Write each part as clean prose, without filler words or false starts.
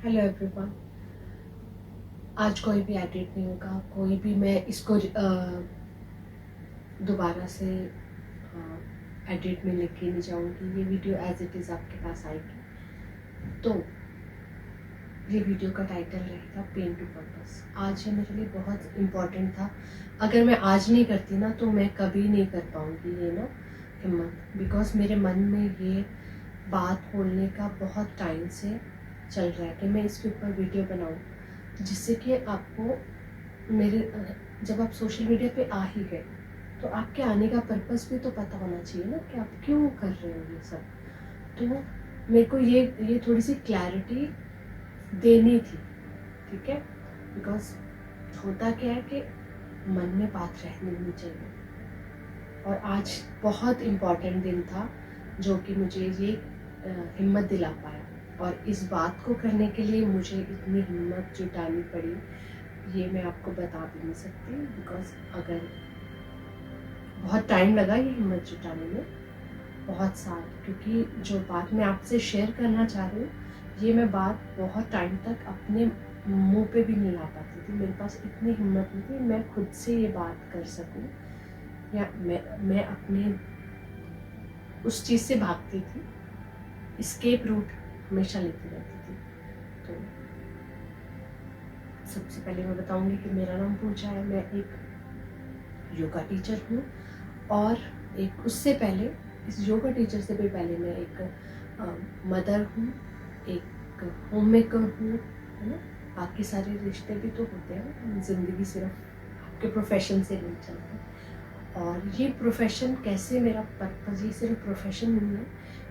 Hello everyone. आज कोई भी एडिट नहीं होगा, कोई भी मैं इसको दोबारा से एडिट में लेके नहीं जाऊंगी। ये वीडियो एज इट इज़ आपके पास आएगी। तो ये वीडियो का टाइटल रहेगा पेन टू पर्पस। आज ये मेरे लिए बहुत इम्पोर्टेंट था। अगर मैं आज नहीं करती ना तो मैं कभी नहीं कर पाऊंगी ये ना हिम्मत, बिकॉज मेरे मन में ये बात बोलने का बहुत टाइम से चल रहा है कि मैं इसके ऊपर वीडियो बनाऊं, जिससे कि आपको मेरे जब आप सोशल मीडिया पे आ ही गए तो आपके आने का पर्पस भी तो पता होना चाहिए ना कि आप क्यों कर रहे हो ये सब। तो मेरे को ये थोड़ी सी क्लैरिटी देनी थी, ठीक है। बिकॉज होता क्या है कि मन में बात रहनी नहीं चाहिए। और आज बहुत इम्पॉर्टेंट दिन था जो कि मुझे ये हिम्मत दिला पाया, और इस बात को करने के लिए मुझे इतनी हिम्मत जुटानी पड़ी ये मैं आपको बता भी नहीं सकती। बिकॉज अगर बहुत टाइम लगा ये हिम्मत जुटाने में, बहुत साल, क्योंकि जो बात मैं आपसे शेयर करना चाह रही हूँ ये मैं बात बहुत टाइम तक अपने मुंह पे भी नहीं ला पाती थी। मेरे पास इतनी हिम्मत नहीं थी मैं खुद से ये बात कर सकूं, या मैं अपने उस चीज़ से भागती थी, एस्केप रूट हमेशा लेती रहती थी। तो सबसे पहले मैं बताऊंगी कि मेरा नाम पूजा है, मैं एक योगा टीचर हूँ, और एक उससे पहले इस योगा टीचर से भी पहले मैं एक मदर हूँ, एक होम मेकर हूँ, है ना। बाकी सारे रिश्ते भी तो होते हैं, ज़िंदगी सिर्फ आपके प्रोफेशन से नहीं चलती। और ये प्रोफेशन कैसे मेरा पर्पस, ये सिर्फ प्रोफेशन नहीं है,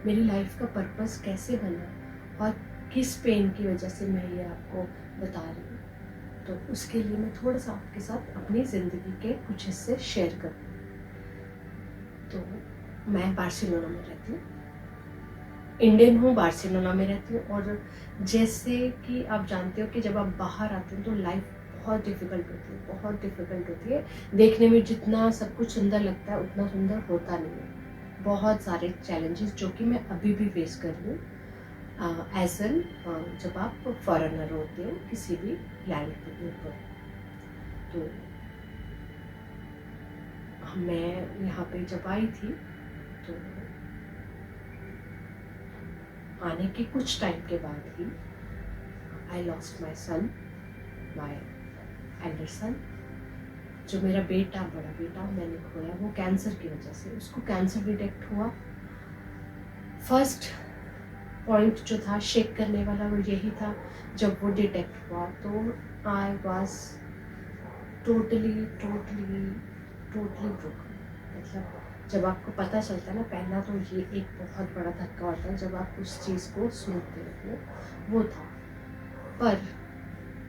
मेरी लाइफ का पर्पस कैसे बना और किस पेन की वजह से मैं ये आपको बता रही हूँ। तो उसके लिए मैं थोड़ा सा आपके साथ अपनी ज़िंदगी के कुछ हिस्से शेयर करूँ। तो मैं बार्सिलोना में रहती हूँ, इंडियन हूँ, बार्सिलोना में रहती हूँ। और जैसे कि आप जानते हो कि जब आप बाहर आते हो तो लाइफ बहुत डिफ़िकल्ट होती है, बहुत डिफ़िकल्ट होती है। देखने में जितना सब कुछ सुंदर लगता है उतना सुंदर होता नहीं है। बहुत सारे चैलेंजेस जो कि मैं अभी भी फेस कर रही हूँ एज एन जब आप फॉरेनर होते हो किसी भी लैंड के ऊपर। तो मैं यहाँ पे जब आई थी तो आने के कुछ टाइम के बाद ही I lost my sun, my elder son. जो मेरा बेटा, बड़ा बेटा मैंने खोया वो कैंसर की वजह से। उसको कैंसर डिटेक्ट हुआ। फर्स्ट पॉइंट जो था शेक करने वाला वो यही था, जब वो डिटेक्ट हुआ तो I was totally totally totally broken. मतलब जब आपको पता चलता है ना, पहला तो ये एक बहुत बड़ा धक्का होता है जब आप उस चीज़ को सुनते हो, वो था। पर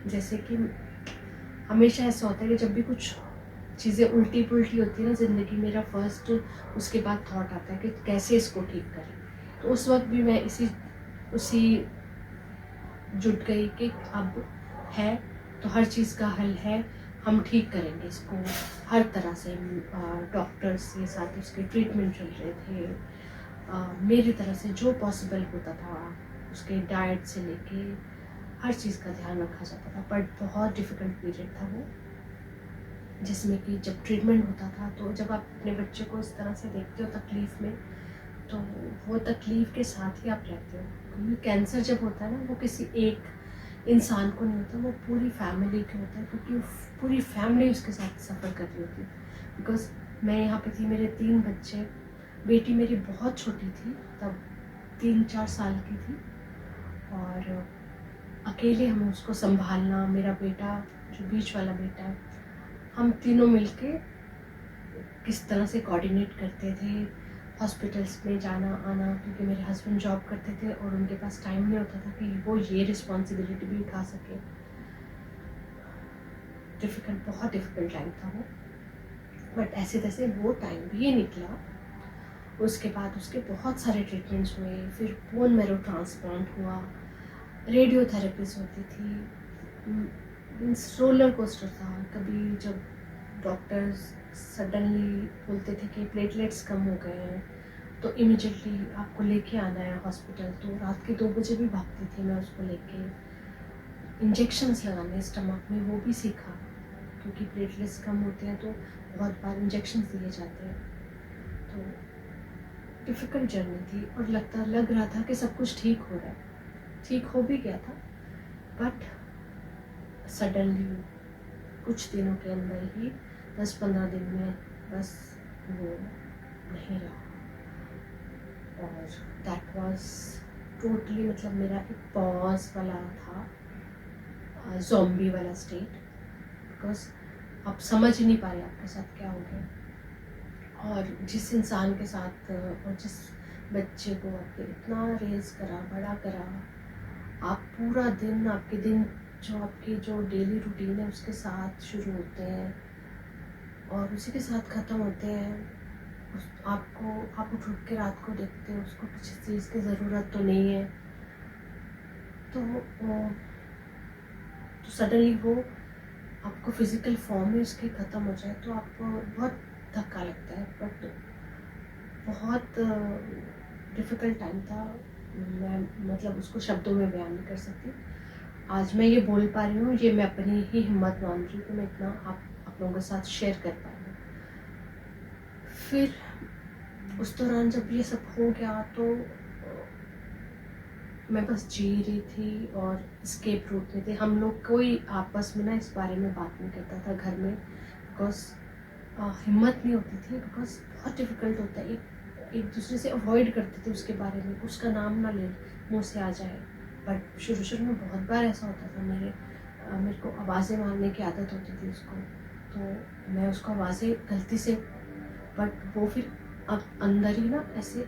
जैसे कि हमेशा ऐसा होता है कि जब भी कुछ चीज़ें उल्टी पुल्टी होती है ना ज़िंदगी, मेरा फर्स्ट उसके बाद थॉट आता है कि कैसे इसको ठीक करें। तो उस वक्त भी मैं उसी जुट गई कि अब है तो हर चीज़ का हल है, हम ठीक करेंगे इसको हर तरह से। डॉक्टर्स के साथ उसके ट्रीटमेंट चल रहे थे, मेरी तरह से जो पॉसिबल होता था, उसके डाइट से लेके हर चीज़ का ध्यान रखा जाता था। बट बहुत डिफ़िकल्ट पीरियड था वो, जिसमें कि जब ट्रीटमेंट होता था तो जब आप अपने बच्चे को इस तरह से देखते हो तकलीफ़ में, तो वो तकलीफ़ के साथ ही आप रहते हो। क्योंकि कैंसर जब होता है ना वो किसी एक इंसान को नहीं होता, वो पूरी फैमिली के होता है, क्योंकि पूरी फैमिली उसके साथ सफ़र कर रही होती है। बिकॉज मैं यहाँ पे थी, मेरे 3 बच्चे, बेटी मेरी बहुत छोटी थी तब, 3-4 साल की थी, और अकेले हमें उसको संभालना। मेरा बेटा जो बीच वाला बेटा है, हम तीनों मिलके किस तरह से कोऑर्डिनेट करते थे हॉस्पिटल्स में जाना आना, क्योंकि मेरे हस्बैंड जॉब करते थे और उनके पास टाइम नहीं होता था कि वो ये रिस्पॉन्सिबिलिटी भी उठा सके। डिफ़िकल्ट, बहुत डिफ़िकल्ट टाइम था वो, बट ऐसे तैसे वो टाइम भी निकला। उसके बाद उसके बहुत सारे ट्रीटमेंट्स हुए, फिर बोन मैरो ट्रांसप्लांट हुआ, रेडियोथेरेपीज होती थी, रोलर कोस्टर था। कभी जब डॉक्टर्स सडनली बोलते थे कि प्लेटलेट्स कम हो गए हैं तो इमिजिएटली आपको लेके आना है हॉस्पिटल, तो रात के 2 बजे भी भागती थी मैं उसको लेके। इंजेक्शंस लगाने स्टमक में, वो भी सीखा, क्योंकि प्लेटलेट्स कम होते हैं तो बहुत बार इंजेक्शंस दिए जाते हैं। तो डिफ़िकल्ट जर्नी थी और लग रहा था कि सब कुछ ठीक हो रहा है, ठीक हो भी गया था, बट सडनली कुछ दिनों के अंदर ही 10-15 दिन में बस वो नहीं रहा। और दैट वाज टोटली, मतलब मेरा एक पॉज वाला था, ज़ॉम्बी वाला स्टेट, बिकॉज आप समझ ही नहीं पा रहे आपके साथ क्या हो गया। और जिस इंसान के साथ और जिस बच्चे को आपने इतना रेज करा, बड़ा करा, आप पूरा दिन, आपके दिन जो डेली रूटीन है उसके साथ शुरू होते हैं और उसी के साथ ख़त्म होते हैं। आप उठ के रात को देखते हो उसको किसी चीज़ की ज़रूरत तो नहीं है, तो सडनली वो आपको फिज़िकल फॉर्म में उसके ख़त्म हो जाए तो आपको बहुत धक्का लगता है। बट बहुत डिफ़िकल्ट टाइम था, मैं मतलब उसको शब्दों में बयान नहीं कर सकती। आज मैं ये बोल पा रही हूँ, ये मैं अपनी ही हिम्मत मान रही हूँ कि मैं इतना आप लोगों के साथ शेयर कर पा रही हूँ। फिर उस दौरान जब ये सब हो गया तो मैं बस जी रही थी और स्केप रूट में थे। हम लोग कोई आपस में ना इस बारे में बात नहीं करता था घर में, बिकॉज हिम्मत नहीं होती थी, बिकॉज बहुत डिफ़िकल्ट होता है। एक दूसरे से अवॉइड करते थे उसके बारे में, उसका नाम ना ले मुँह से आ जाए। बट शुरू में बहुत बार ऐसा होता था, मेरे को आवाज़ें मारने की आदत होती थी उसको, तो मैं उसको आवाज़ें गलती से, बट वो फिर अब अंदर ही ना ऐसे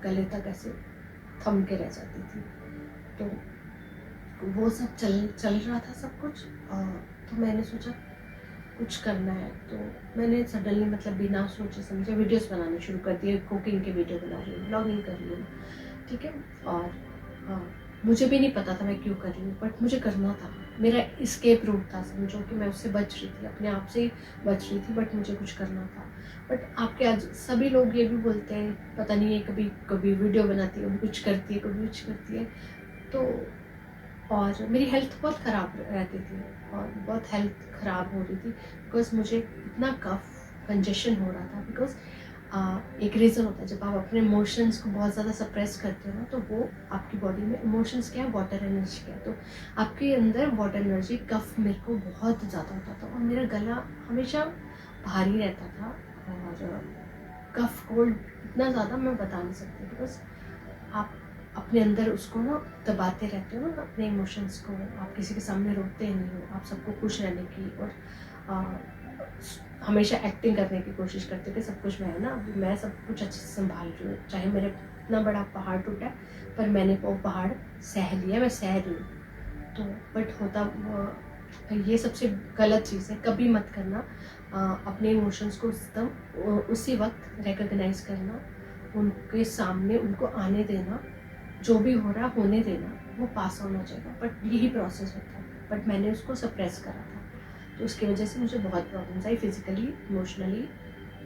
गले तक ऐसे थम के रह जाती थी। तो वो सब चल रहा था सब कुछ। तो मैंने सोचा कुछ करना है, तो मैंने सडनली, मतलब बिना सोचे समझे वीडियोस बनाने शुरू कर दिए। कुकिंग के वीडियो बना रही हूँ, ब्लॉगिंग कर रही हूँ, ठीक है। और मुझे भी नहीं पता था मैं क्यों कर रही हूँ, बट मुझे करना था। मेरा एस्केप रूट था, समझो कि मैं उससे बच रही थी, अपने आप से ही बच रही थी, बट मुझे कुछ करना था। बट आपके आज सभी लोग ये भी बोलते हैं, पता नहीं है, कभी वीडियो बनाती है, कभी कुछ करती है, कभी कुछ करती है। तो और मेरी हेल्थ बहुत ख़राब रहती थी और बहुत हेल्थ ख़राब हो रही थी, बिकॉज मुझे इतना कफ कंजेशन हो रहा था। बिकॉज एक रीज़न होता है, जब आप अपने इमोशंस को बहुत ज़्यादा सप्रेस करते हो ना, तो वो आपकी बॉडी में, इमोशंस क्या है, वाटर एनर्जी क्या है, तो आपके अंदर वाटर एनर्जी, कफ मेरे को बहुत ज़्यादा होता था और मेरा गला हमेशा भारी रहता था। और कफ कोल्ड इतना ज़्यादा मैं बता नहीं सकती, बिकॉज आप अपने अंदर उसको ना दबाते रहते हो ना, अपने इमोशंस को। आप किसी के सामने रोकते नहीं हो, आप सबको खुश रहने की और हमेशा एक्टिंग करने की कोशिश करते हो कि सब कुछ मैं ना, मैं सब कुछ अच्छे से संभाल रही हूँ, चाहे मेरे इतना बड़ा पहाड़ टूटा है पर मैंने वो पहाड़ सह लिया, मैं सह रही हूँ। तो बट होता ये सबसे गलत चीज़ है, कभी मत करना। अपने इमोशंस को एकदम उसी वक्त रिकॉग्नाइज करना, उनके सामने उनको आने देना, जो भी हो रहा होने देना, वो पास ऑन हो जाएगा। बट यही प्रोसेस होता है, बट मैंने उसको सप्रेस करा था, तो उसकी वजह से मुझे बहुत प्रॉब्लम्स आई, फिजिकली, इमोशनली,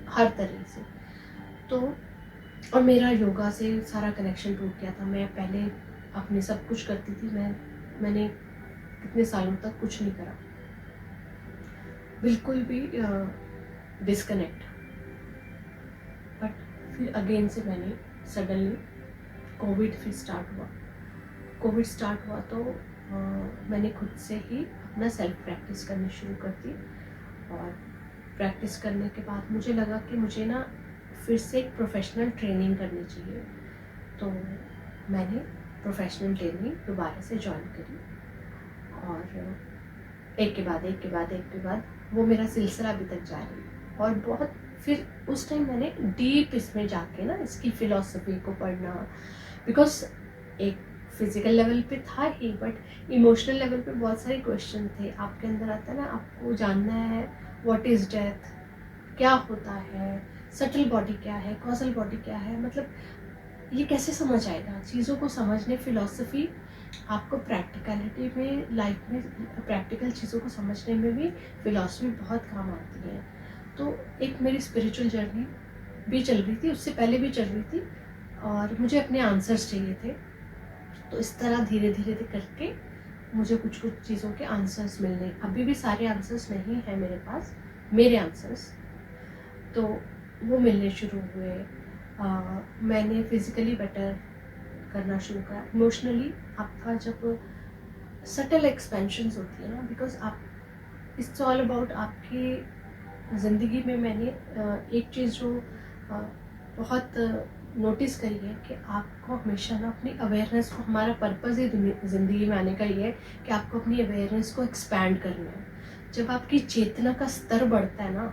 हर तरह से। तो और मेरा योगा से सारा कनेक्शन टूट गया था। मैं पहले अपने सब कुछ करती थी, मैंने कितने सालों तक कुछ नहीं करा, बिल्कुल भी डिस्कनेक्ट। बट फिर अगेन से मैंने सडनली कोविड फिर स्टार्ट हुआ तो मैंने खुद से ही अपना सेल्फ प्रैक्टिस करनी शुरू कर दी। और प्रैक्टिस करने के बाद मुझे लगा कि मुझे ना फिर से एक प्रोफेशनल ट्रेनिंग करनी चाहिए, तो मैंने प्रोफेशनल ट्रेनिंग दोबारा से ज्वाइन करी। और एक के बाद वो मेरा सिलसिला अभी तक जारी है। और बहुत फिर उस टाइम मैंने डीप इसमें जाके ना इसकी फ़िलॉसफी को पढ़ना, बिकॉज एक फिजिकल लेवल पे था ही, बट इमोशनल लेवल पे बहुत सारे क्वेश्चन थे। आपके अंदर आता है ना, आपको जानना है व्हाट इज़ डेथ, क्या होता है, सटल बॉडी क्या है, कॉजल बॉडी क्या है, मतलब ये कैसे समझ आएगा। चीज़ों को समझने, फिलॉसफी आपको प्रैक्टिकलिटी में, लाइफ में प्रैक्टिकल चीज़ों को समझने में भी फिलॉसफी बहुत काम आती है। तो एक मेरी स्पिरिचुअल जर्नी भी चल रही थी, उससे पहले भी चल रही थी, और मुझे अपने आंसर्स चाहिए थे। तो इस तरह धीरे धीरे करके मुझे कुछ कुछ चीज़ों के आंसर्स मिलने, अभी भी सारे आंसर्स नहीं हैं मेरे पास, मेरे आंसर्स तो वो मिलने शुरू हुए। मैंने फिज़िकली बेटर करना शुरू करा। इमोशनली आपका जब सटल एक्सपेंशंस होती है ना, बिकॉज आप, इट्स ऑल अबाउट आपकी ज़िंदगी में मैंने एक चीज़ जो बहुत नोटिस करी है कि आपको हमेशा ना अपनी अवेयरनेस को, हमारा पर्पज़ ही ज़िंदगी में आने का ये है कि आपको अपनी अवेयरनेस को एक्सपैंड करना है। जब आपकी चेतना का स्तर बढ़ता है ना,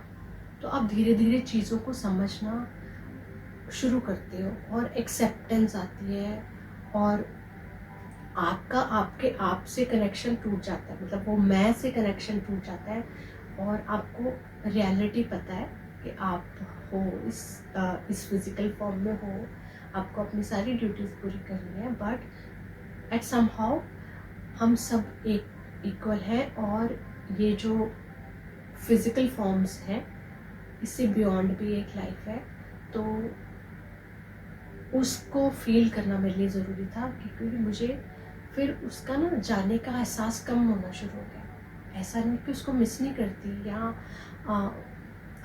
तो आप धीरे धीरे चीज़ों को समझना शुरू करते हो और एक्सेप्टेंस आती है, और आपका आपके आप से कनेक्शन टूट जाता है, मतलब वो मैं से कनेक्शन टूट जाता है, और आपको रियलिटी पता है कि आप हो इस फिजिकल फॉर्म में हो, आपको अपनी सारी ड्यूटीज पूरी करनी है, बट एट सम हाउ हम सब एक इक्वल हैं, और ये जो फिजिकल फॉर्म्स हैं इससे बियॉन्ड भी एक लाइफ है। तो उसको फील करना मेरे लिए ज़रूरी था, क्योंकि मुझे फिर उसका ना जाने का एहसास कम होना शुरू हो गया। ऐसा नहीं कि उसको मिस नहीं करती, या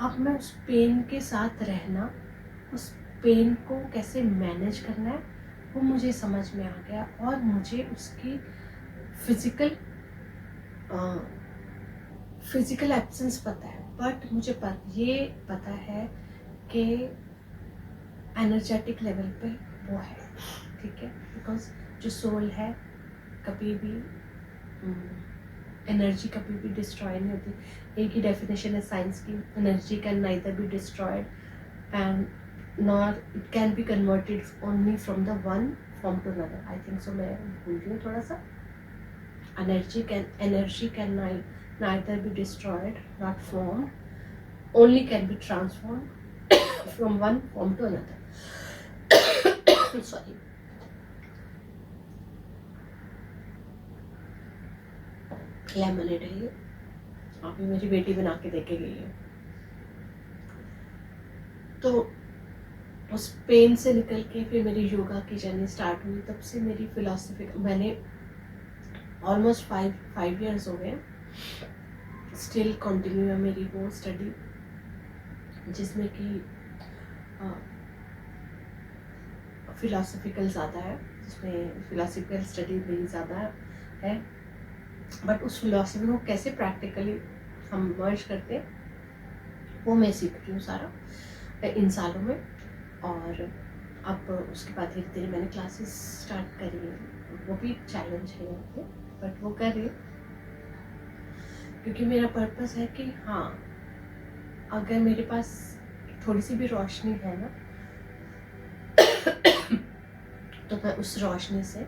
अब मैं उस पेन के साथ रहना, उस पेन को कैसे मैनेज करना है, वो मुझे समझ में आ गया, और मुझे उसकी फिजिकल फिजिकल एब्सेंस पता है, बट मुझे ये पता है कि एनर्जेटिक लेवल पे वो है, ठीक है। बिकॉज जो सोल है कभी भी एनर्जी कभी भी डिस्ट्रॉय नहीं होती। एक ही डेफिनेशन है साइंस की, energy can neither be destroyed and nor it can be converted only from the one form to another. I think so, मैं भूल रही हूँ थोड़ा सा। Energy can neither be destroyed not form, only can be transformed from one form to another. Sorry. Lemonade है ये, अभी मेरी बेटी बना के देके गई है। तो उस पेन से निकल के फिर मेरी योगा की जर्नी स्टार्ट हुई। तब से मेरी फिलॉसफी, मैंने ऑलमोस्ट 5 years हो गए, स्टिल कंटिन्यू है मेरी वो स्टडी, जिसमें कि फिलोसफिकल ज़्यादा है, जिसमें फिलोसफिकल स्टडी मेरी ज़्यादा है, बट उस फिलोसफी को कैसे प्रैक्टिकली हम वर्श करते हैं वो मैं सीख रही हूँ सारा इन सालों में। और अब उसके बाद धीरे धीरे मैंने क्लासेस स्टार्ट करी है, वो भी चैलेंज है यहाँ पे, बट वो कर रही हूँ, क्योंकि मेरा पर्पस है कि हाँ, अगर मेरे पास थोड़ी सी भी रोशनी है ना, तो मैं उस रोशनी से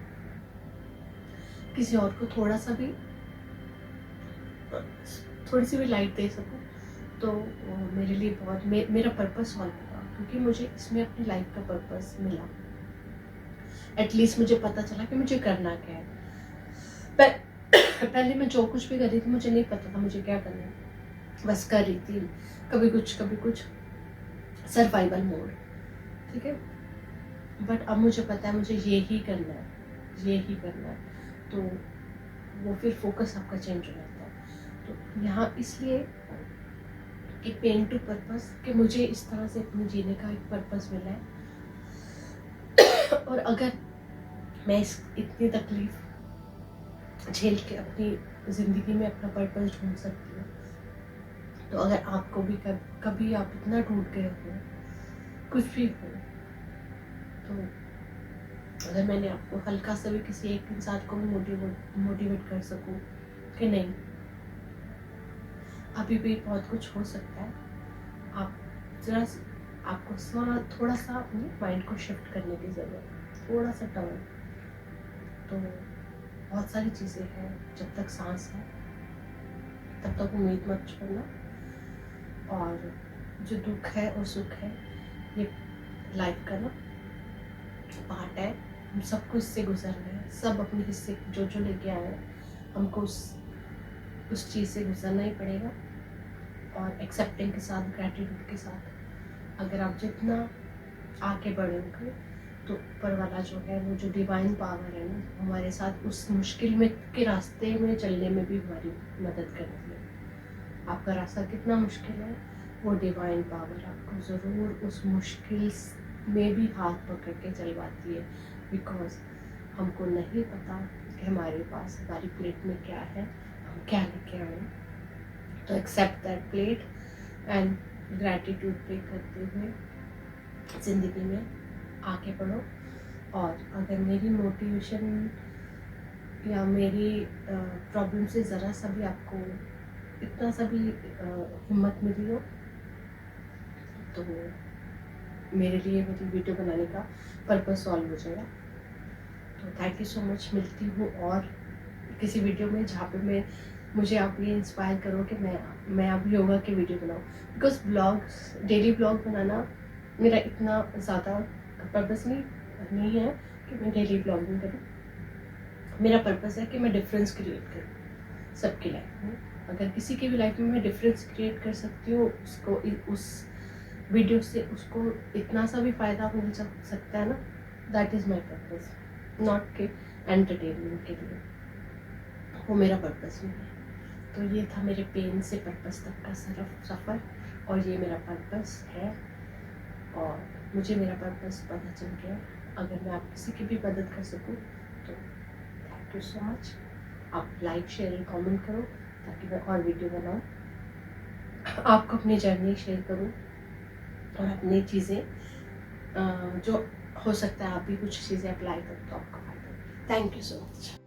किसी और को थोड़ी सी भी लाइट दे सकूं, तो मेरे लिए बहुत मेरा पर्पस सॉल्व हुआ, क्योंकि मुझे इसमें अपनी लाइफ का पर्पस मिला। एटलीस्ट मुझे पता चला कि मुझे करना क्या है। पहले मैं जो कुछ भी कर रही थी मुझे नहीं पता था मुझे क्या करना है, बस कर रही थी, कभी कुछ सर्वाइवल मोड, ठीक है। बट अब मुझे पता है मुझे ये ही करना है, तो वो फिर फोकस आपका चेंज हो जाता है। तो यहाँ इसलिए कि पेन टू पर्पस, कि मुझे इस तरह से अपने जीने का एक पर्पस मिला है, और अगर मैं इतनी तकलीफ झेल के अपनी ज़िंदगी में अपना पर्पस ढूंढ सकती हूँ, तो अगर आपको भी कभी आप इतना टूट गए हो, कुछ भी हो, तो अगर मैंने आपको हल्का सा भी किसी एक इंसान को भी मोटिवेट कर सकूं कि नहीं, अभी भी बहुत कुछ हो सकता है, आप आपको थोड़ा सा अपने माइंड को शिफ्ट करने की ज़रूरत है, थोड़ा सा टर्न। तो बहुत सारी चीज़ें हैं, जब तक सांस है तब तक उम्मीद मत छोड़ना, और जो दुख है और सुख है ये लाइफ का ना पार्ट है, हम सबको इससे गुजरना है, सब अपने हिस्से जो लेके आए हैं हमको उस चीज़ से गुजरना ही पड़ेगा, और एक्सेप्टिंग के साथ, ग्रेटिट्यूड के साथ, अगर आप जितना आगे बढ़ोगे तो ऊपर वाला जो है, वो जो डिवाइन पावर है ना, हमारे साथ उस मुश्किल में के रास्ते में चलने में भी हमारी मदद करती है। आपका रास्ता कितना मुश्किल है, वो डिवाइन पावर आपको ज़रूर उस मुश्किल में भी हाथ पकड़ के चलवाती है। बिकॉज हमको नहीं पता कि हमारे पास हमारी प्लेट में क्या है, हम क्या लेके आए। तो accept that plate and gratitude पे करते हुए ज़िंदगी में आगे बढ़ो। और अगर मेरी मोटिवेशन या मेरी प्रॉब्लम से ज़रा सा भी आपको इतना सा भी हिम्मत मिली हो, तो मेरे लिए मेरी वीडियो बनाने का पर्पस सॉल्व हो जाएगा। तो थैंक यू सो मच। मिलती हूँ और किसी वीडियो में जहाँ पे मुझे आप ये इंस्पायर करो कि मैं अब योगा की वीडियो बनाऊँ। बिकॉज ब्लॉग्स, डेली ब्लॉग बनाना मेरा इतना ज़्यादा पर्पस नहीं है कि मैं डेली ब्लॉगिंग करूँ। मेरा पर्पस है कि मैं डिफरेंस क्रिएट करूँ सबकी लाइफ में। अगर किसी की भी लाइफ में मैं डिफरेंस क्रिएट कर सकती हूँ, उसको उस वीडियो से उसको इतना सा भी फ़ायदा मिल सकता है ना, that is my purpose. Not के एंटरटेनमेंट के लिए, वो मेरा पर्पस नहीं है। तो ये था मेरे पेन से पर्पस तक का सफ़र, और ये मेरा पर्पस है, और मुझे मेरा पर्पस पता चल गया। अगर मैं आप किसी की भी मदद कर सकूँ तो थैंक यू सो मच। आप लाइक, शेयर एंड कमेंट करो ताकि मैं और वीडियो बनाऊँ, आपको अपनी जर्नी शेयर करूँ और अपनी चीज़ें जो हो सकता है आप भी कुछ चीज़ें अप्लाई करो तो आपको फायदा। Thank you so much.